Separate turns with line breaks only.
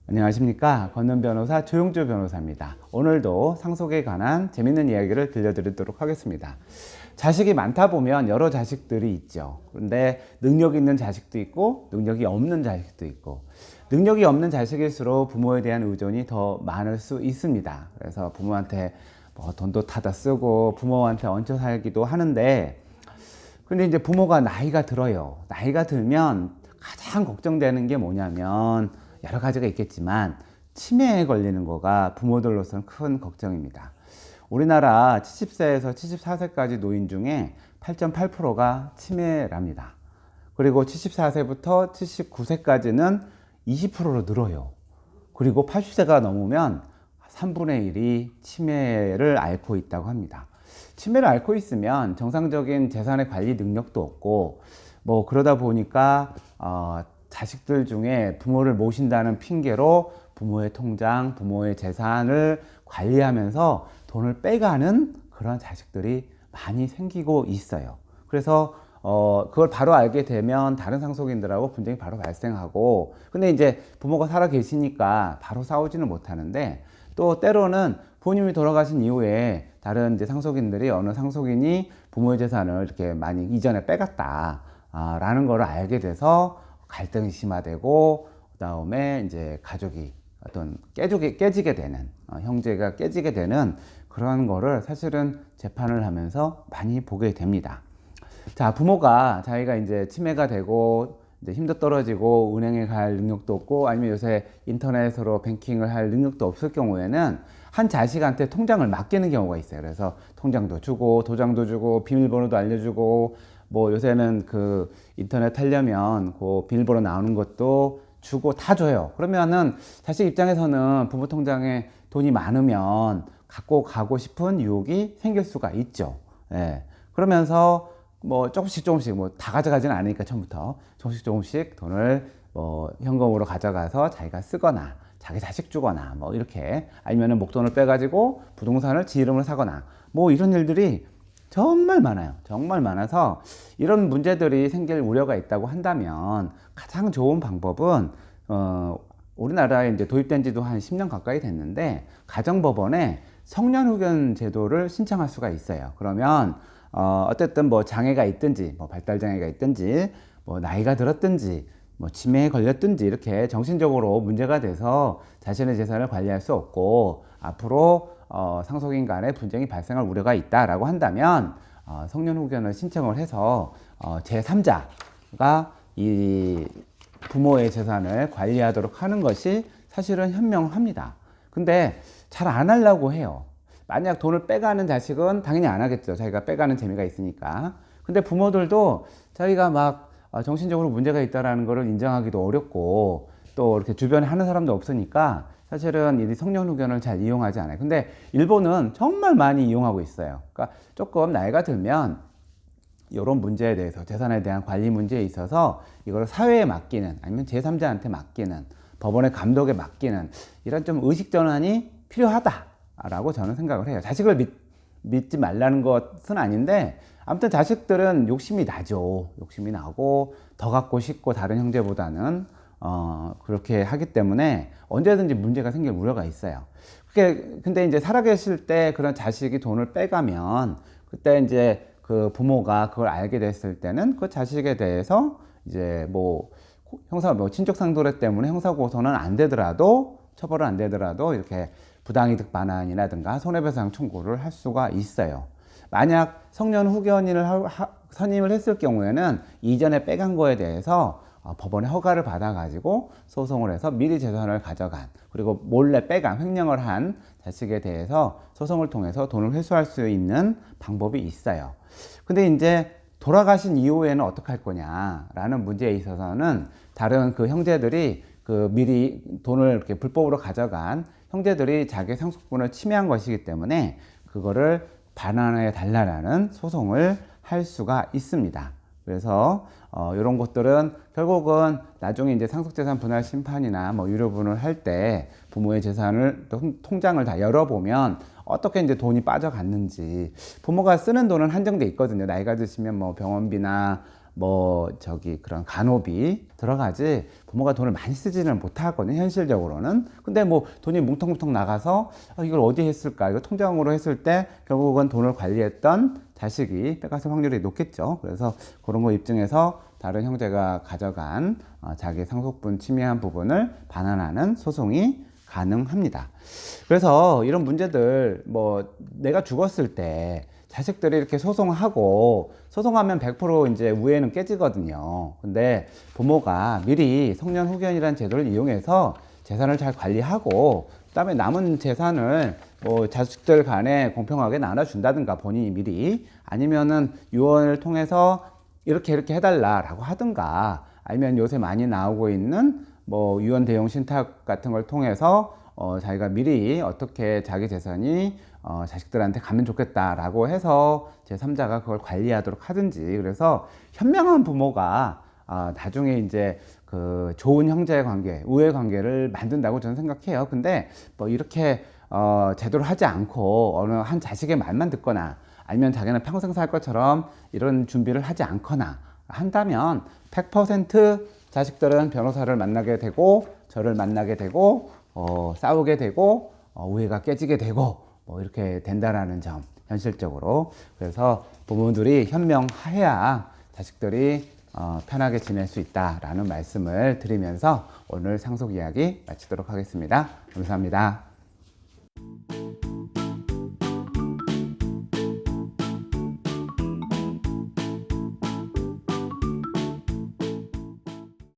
안녕하십니까. 권는 변호사 조용주 변호사입니다. 오늘도 상속에 관한 재밌는 이야기를 들려드리도록 하겠습니다. 자식이 많다 보면 여러 자식들이 있죠. 그런데 능력 있는 자식도 있고 능력이 없는 자식도 있고, 능력이 없는 자식일수록 부모에 대한 의존이 더 많을 수 있습니다. 그래서 부모한테 돈도 타다 쓰고 부모한테 얹혀 살기도 하는데, 근데 이제 부모가 나이가 들어요. 나이가 들면 가장 걱정되는 게 뭐냐면, 여러 가지가 있겠지만 치매에 걸리는 거가 부모들로서는 큰 걱정입니다. 우리나라 70세에서 74세까지 노인 중에 8.8%가 치매랍니다. 그리고 74세부터 79세까지는 20%로 늘어요. 그리고 80세가 넘으면 3분의 1이 치매를 앓고 있다고 합니다. 치매를 앓고 있으면 정상적인 재산의 관리 능력도 없고, 그러다 보니까 자식들 중에 부모를 모신다는 핑계로 부모의 통장, 부모의 재산을 관리하면서 돈을 빼가는 그런 자식들이 많이 생기고 있어요. 그래서 그걸 바로 알게 되면 다른 상속인들하고 분쟁이 바로 발생하고, 근데 이제 부모가 살아 계시니까 바로 싸우지는 못하는데, 또 때로는 부모님이 돌아가신 이후에 다른 이제 상속인들이, 어느 상속인이 부모의 재산을 이렇게 많이 이전에 빼갔다 라는 걸 알게 돼서 갈등이 심화되고, 그 다음에 이제 가족이 어떤 깨지게 되는, 형제가 깨지게 되는 그런 거를 사실은 재판을 하면서 많이 보게 됩니다. 자, 부모가 자기가 이제 치매가 되고 이제 힘도 떨어지고 은행에 갈 능력도 없고, 아니면 요새 인터넷으로 뱅킹을 할 능력도 없을 경우에는 한 자식한테 통장을 맡기는 경우가 있어요. 그래서 통장도 주고 도장도 주고 비밀번호도 알려주고, 요새는 그 인터넷 하려면 그 비밀번호 나오는 것도 주고 다 줘요. 그러면은 자식 입장에서는 부모 통장에 돈이 많으면 갖고 가고 싶은 유혹이 생길 수가 있죠. 예. 그러면서 조금씩 다 가져가지는 않으니까 처음부터 조금씩 돈을 현금으로 가져가서 자기가 쓰거나 자기 자식 주거나 이렇게, 아니면은 목돈을 빼가지고 부동산을 지 이름으로 사거나 이런 일들이 정말 많아요. 정말 많아서 이런 문제들이 생길 우려가 있다고 한다면 가장 좋은 방법은, 우리나라에 이제 도입된 지도 한 10년 가까이 됐는데, 가정법원에 성년후견 제도를 신청할 수가 있어요. 그러면 어쨌든 장애가 있든지, 발달 장애가 있든지, 나이가 들었든지, 치매에 걸렸든지, 이렇게 정신적으로 문제가 돼서 자신의 재산을 관리할 수 없고 앞으로 상속인 간의 분쟁이 발생할 우려가 있다라고 한다면, 성년후견을 신청을 해서 제3자가 이 부모의 재산을 관리하도록 하는 것이 사실은 현명합니다. 근데 잘 안 하려고 해요. 만약 돈을 빼가는 자식은 당연히 안 하겠죠. 자기가 빼가는 재미가 있으니까. 근데 부모들도 자기가 정신적으로 문제가 있다는 것을 인정하기도 어렵고, 또 이렇게 주변에 하는 사람도 없으니까 사실은 이 성년후견을 잘 이용하지 않아요. 근데 일본은 정말 많이 이용하고 있어요. 그러니까 조금 나이가 들면 이런 문제에 대해서, 재산에 대한 관리 문제에 있어서 이걸 사회에 맡기는, 아니면 제3자한테 맡기는, 법원의 감독에 맡기는, 이런 좀 의식 전환이 필요하다라고 저는 생각을 해요. 자식을 믿지 말라는 것은 아닌데, 아무튼 자식들은 욕심이 나죠. 욕심이 나고 더 갖고 싶고, 다른 형제보다는 그렇게 하기 때문에 언제든지 문제가 생길 우려가 있어요. 근데 이제 살아계실 때 그런 자식이 돈을 빼가면, 그때 이제 그 부모가 그걸 알게 됐을 때는 그 자식에 대해서 이제 친족 상도례 때문에 형사고소는 안 되더라도, 처벌은 안 되더라도 이렇게 부당이득 반환이라든가 손해배상 청구를 할 수가 있어요. 만약 성년 후견인을 선임을 했을 경우에는 이전에 빼간 거에 대해서 법원의 허가를 받아가지고 소송을 해서 미리 재산을 가져간, 그리고 몰래 빼간, 횡령을 한 자식에 대해서 소송을 통해서 돈을 회수할 수 있는 방법이 있어요. 근데 이제 돌아가신 이후에는 어떻게 할 거냐라는 문제에 있어서는, 다른 그 형제들이 미리 돈을 이렇게 불법으로 가져간 형제들이 자기 상속분을 침해한 것이기 때문에 그거를 반환해 달라는 소송을 할 수가 있습니다. 그래서 이런 것들은 결국은 나중에 이제 상속재산 분할 심판이나 유료분을 할 때 부모의 재산을 통장을 다 열어보면 어떻게 이제 돈이 빠져갔는지, 부모가 쓰는 돈은 한정돼 있거든요. 나이가 드시면 병원비나 그런 간호비 들어가지 부모가 돈을 많이 쓰지는 못하거든요, 현실적으로는. 근데 뭐 돈이 뭉텅뭉텅 나가서 이걸 어디에 했을까, 이거 통장으로 했을 때 결국은 돈을 관리했던 자식이 뺏갔을 확률이 높겠죠. 그래서 그런 거 입증해서 다른 형제가 가져간 자기 상속분 침해한 부분을 반환하는 소송이 가능합니다. 그래서 이런 문제들, 내가 죽었을 때 자식들이 이렇게 소송하면 100% 이제 우애는 깨지거든요. 근데 부모가 미리 성년후견이라는 제도를 이용해서 재산을 잘 관리하고, 그다음에 남은 재산을 자식들 간에 공평하게 나눠준다든가, 본인이 미리, 아니면은 유언을 통해서 이렇게 해달라라고 하든가, 아니면 요새 많이 나오고 있는 유언 대용 신탁 같은 걸 통해서 자기가 미리 어떻게 자기 재산이 자식들한테 가면 좋겠다라고 해서 제3자가 그걸 관리하도록 하든지. 그래서 현명한 부모가 나중에 이제 그 좋은 형제 관계, 우애 관계를 만든다고 저는 생각해요. 근데 이렇게 제대로 하지 않고 어느 한 자식의 말만 듣거나, 아니면 자기는 평생 살 것처럼 이런 준비를 하지 않거나 한다면 100% 자식들은 변호사를 만나게 되고, 저를 만나게 되고, 싸우게 되고, 우애가 깨지게 되고, 이렇게 된다라는 점, 현실적으로. 그래서 부모들이 현명해야 자식들이 편하게 지낼 수 있다라는 말씀을 드리면서 오늘 상속 이야기 마치도록 하겠습니다. 감사합니다.